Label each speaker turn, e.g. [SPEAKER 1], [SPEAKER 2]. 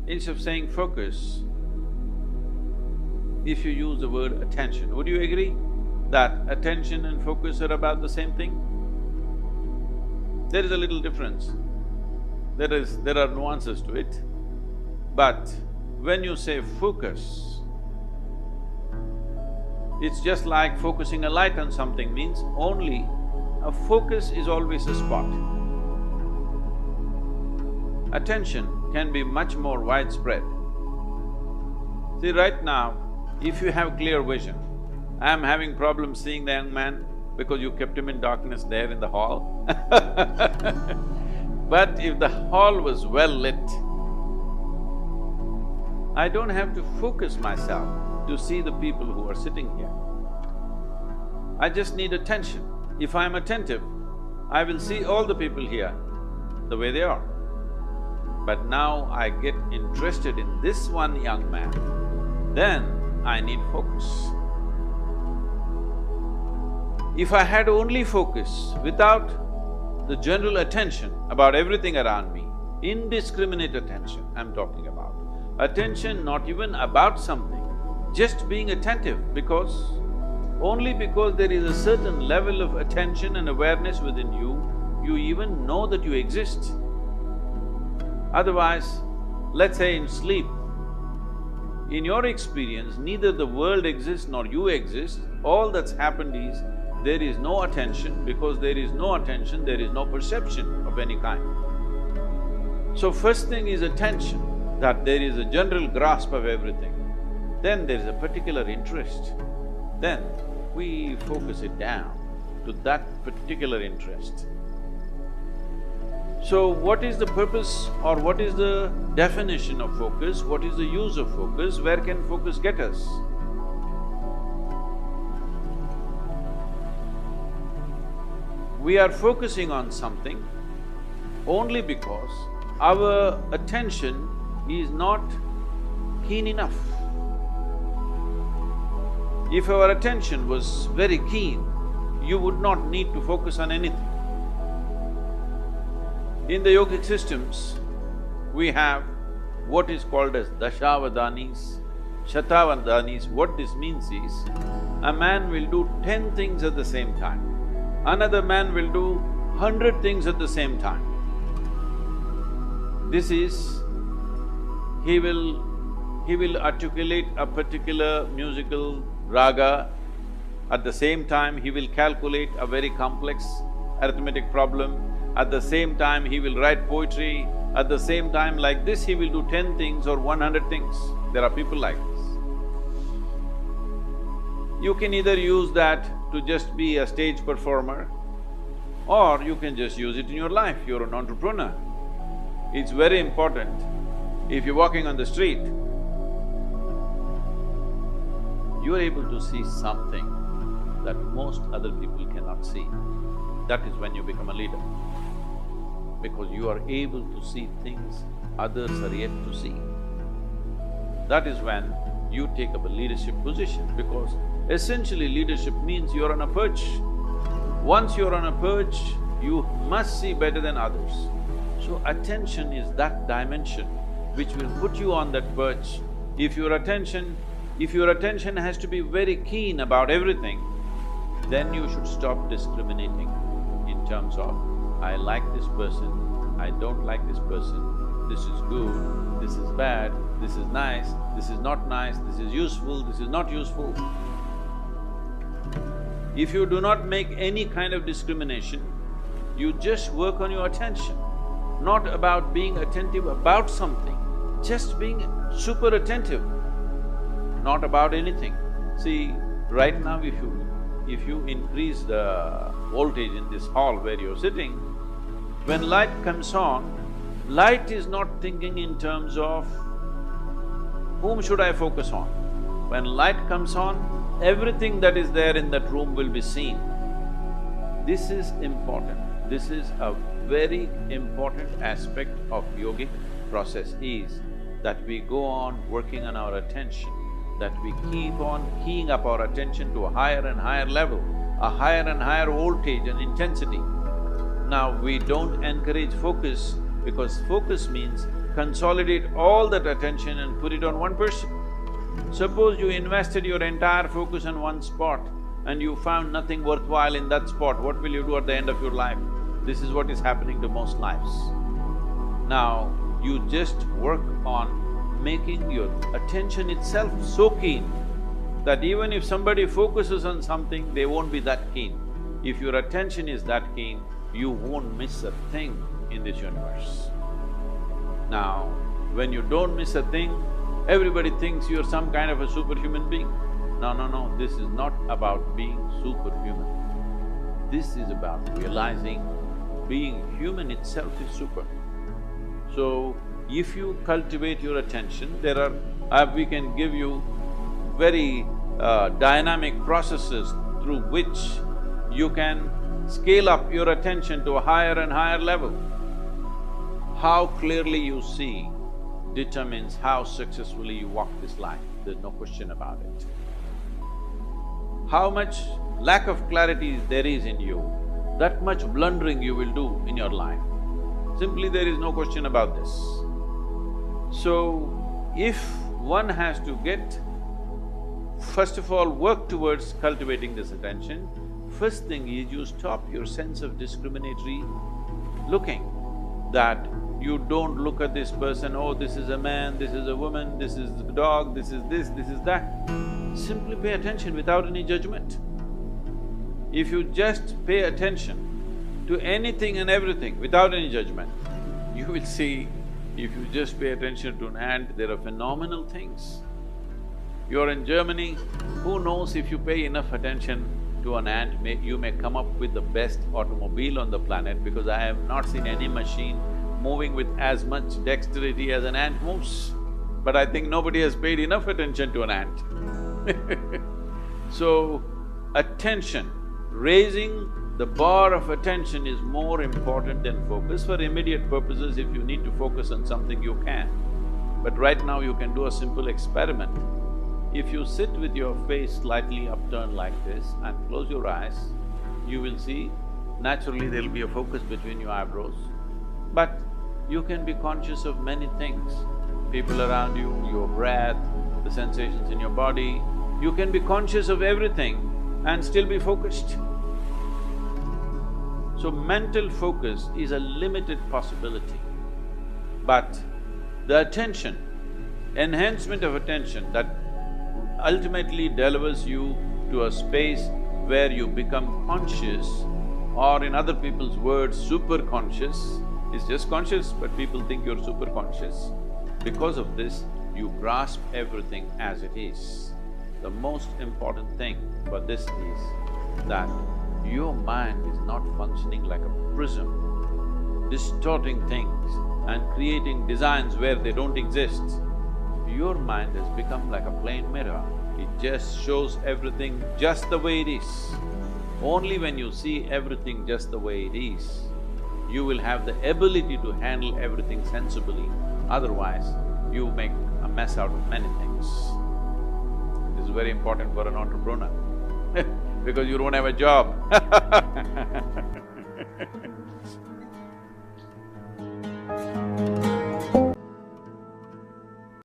[SPEAKER 1] instead of saying focus, if you use the word attention, would you agree that attention and focus are about the same thing? There is a little difference. There are nuances to it. But when you say focus, it's just like focusing a light on something means only a focus is always a spot. Attention can be much more widespread. See, right now, if you have clear vision, I'm having problems seeing the young man because you kept him in darkness there in the hall But if the hall was well lit, I don't have to focus myself to see the people who are sitting here. I just need attention. If I'm attentive, I will see all the people here the way they are. But now I get interested in this one young man, then I need focus. If I had only focus without the general attention about everything around me, indiscriminate attention I'm talking about, attention not even about something, just being attentive only because there is a certain level of attention and awareness within you, you even know that you exist. Otherwise, let's say in sleep, in your experience, neither the world exists nor you exist, all that's happened is there is no attention. Because there is no attention, there is no perception of any kind. So first thing is attention, that there is a general grasp of everything. Then there is a particular interest. Then we focus it down to that particular interest. So what is the purpose or what is the definition of focus? What is the use of focus? Where can focus get us? We are focusing on something only because our attention is not keen enough. If our attention was very keen, you would not need to focus on anything. In the yogic systems, we have what is called as dashavadanis, shatavadanis. What this means is, a man will do 10 things at the same time. Another man will do 100 things at the same time. This is, he will articulate a particular musical raga. At the same time, he will calculate a very complex arithmetic problem. At the same time, he will write poetry. At the same time, like this, he will do 10 things or 100 things. There are people like this. You can either use that to just be a stage performer, or you can just use it in your life, you're an entrepreneur. It's very important, if you're walking on the street, you're able to see something that most other people cannot see. That is when you become a leader. Because you are able to see things others are yet to see. That is when you take up a leadership position, because essentially leadership means you're on a perch. Once you're on a perch, you must see better than others. So attention is that dimension which will put you on that perch. If your attention has to be very keen about everything, then you should stop discriminating in terms of, I like this person, I don't like this person, this is good, this is bad, this is nice, this is not nice, this is useful, this is not useful. If you do not make any kind of discrimination, you just work on your attention, not about being attentive about something, just being super attentive, not about anything. See, right now if you increase the voltage in this hall where you're sitting, when light comes on, light is not thinking in terms of whom should I focus on. When light comes on, everything that is there in that room will be seen. This is important. This is a very important aspect of yogic process, is that we go on working on our attention, that we keep on keying up our attention to a higher and higher level, a higher and higher voltage and intensity. Now, we don't encourage focus because focus means consolidate all that attention and put it on one person. Suppose you invested your entire focus on one spot and you found nothing worthwhile in that spot, what will you do at the end of your life? This is what is happening to most lives. Now, you just work on making your attention itself so keen that even if somebody focuses on something, they won't be that keen. If your attention is that keen, you won't miss a thing in this universe. Now, when you don't miss a thing, everybody thinks you're some kind of a superhuman being. No, this is not about being superhuman. This is about realizing being human itself is super. So, if you cultivate your attention, we can give you very dynamic processes through which you can scale up your attention to a higher and higher level. How clearly you see determines how successfully you walk this life, there's no question about it. How much lack of clarity there is in you, that much blundering you will do in your life. Simply there is no question about this. So, if one has to get… first of all, work towards cultivating this attention, first thing is you stop your sense of discriminatory looking, that you don't look at this person, oh, this is a man, this is a woman, this is a dog, this is that. Simply pay attention without any judgment. If you just pay attention to anything and everything without any judgment, you will see, if you just pay attention to an ant, there are phenomenal things. You're in Germany, who knows, if you pay enough attention to an ant, you may come up with the best automobile on the planet, because I have not seen any machine moving with as much dexterity as an ant moves. But I think nobody has paid enough attention to an ant. So, attention, raising the bar of attention is more important than focus. For immediate purposes, if you need to focus on something, you can. But right now you can do a simple experiment. If you sit with your face slightly upturned like this and close your eyes, you will see naturally there'll be a focus between your eyebrows. But you can be conscious of many things, people around you, your breath, the sensations in your body. You can be conscious of everything and still be focused. So mental focus is a limited possibility. But the attention, enhancement of attention that ultimately delivers you to a space where you become conscious, or in other people's words, super conscious, is just conscious, but people think you're super conscious. Because of this, you grasp everything as it is. The most important thing for this is that your mind is not functioning like a prism, distorting things and creating designs where they don't exist. Your mind has become like a plain mirror, it just shows everything just the way it is. Only when you see everything just the way it is, you will have the ability to handle everything sensibly, otherwise you make a mess out of many things. This is very important for an entrepreneur because you don't have a job